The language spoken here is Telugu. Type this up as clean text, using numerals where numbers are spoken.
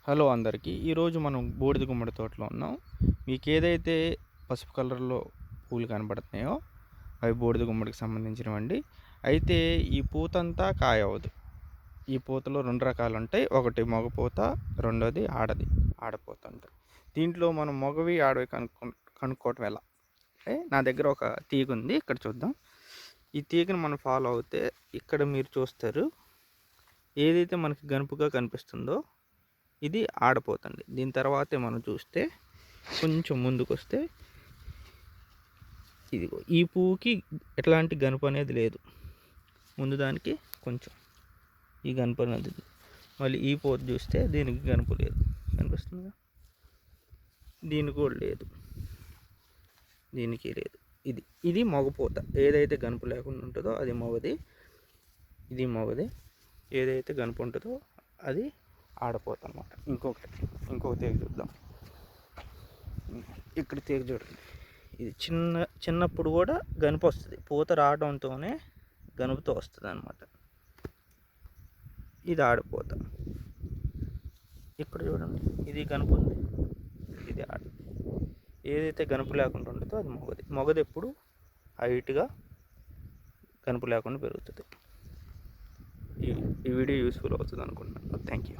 హలో అందరికీ. ఈరోజు మనం బూడిద గుమ్మడి తోటలో ఉన్నాం. మీకు ఏదైతే పసుపు కలర్లో పూలు కనబడుతున్నాయో అవి బూడిద గుమ్మడికి సంబంధించినవండి. అయితే ఈ పూతంతా కాయ అవ్వదు. ఈ పూతలో రెండు రకాలు ఉంటాయి. ఒకటి మగ పూత, రెండోది ఆడపూత అంటారు. దీంట్లో మనం మగవి ఆడవి కనుక్కోవటం ఎలా అంటే, నా దగ్గర ఒక తీగ ఉంది. ఇక్కడ చూద్దాం. ఈ తీగను మనం ఫాలో అవుతే ఇక్కడ మీరు చూస్తారు, ఏదైతే మనకి గనుపుగా కనిపిస్తుందో ఇది ఆడపోతండి. దీని తర్వాతే మనం చూస్తే కొంచెం ముందుకు వస్తే ఇదిగో ఈ పువ్వుకి ఎట్లాంటి గనుపు అనేది లేదు. ముందు దానికి కొంచెం ఈ గనుపు అనేది, మళ్ళీ ఈ పోత చూస్తే దీనికి గనుపు లేదు, కనిపిస్తుందిగా. దీనికి కూడా లేదు, దీనికి లేదు. ఇది మగపోత. ఏదైతే గనుపు లేకుండా ఉంటుందో అది మగది, ఇది మగది. ఏదైతే గనుపు ఉంటుందో అది ఆడపోత అనమాట. ఇంకొక తీగ చూద్దాం. ఇక్కడ తీగ చూడండి. ఇది చిన్నప్పుడు కూడా గనుపు వస్తుంది. పూత రావడంతోనే గనుపుతో వస్తుంది అనమాట. ఇది ఆడపోత. ఇక్కడ చూడండి, ఇది గనుపు ఉంది, ఇది ఆడ. ఏదైతే గనుపు లేకుండా ఉంటుందో అది మొగది ఎప్పుడు హైట్గా గనుపు లేకుండా పెరుగుతుంది. ఈ వీడియో యూస్ఫుల్ అవుతుంది అనుకుంటున్నాను. Thank you.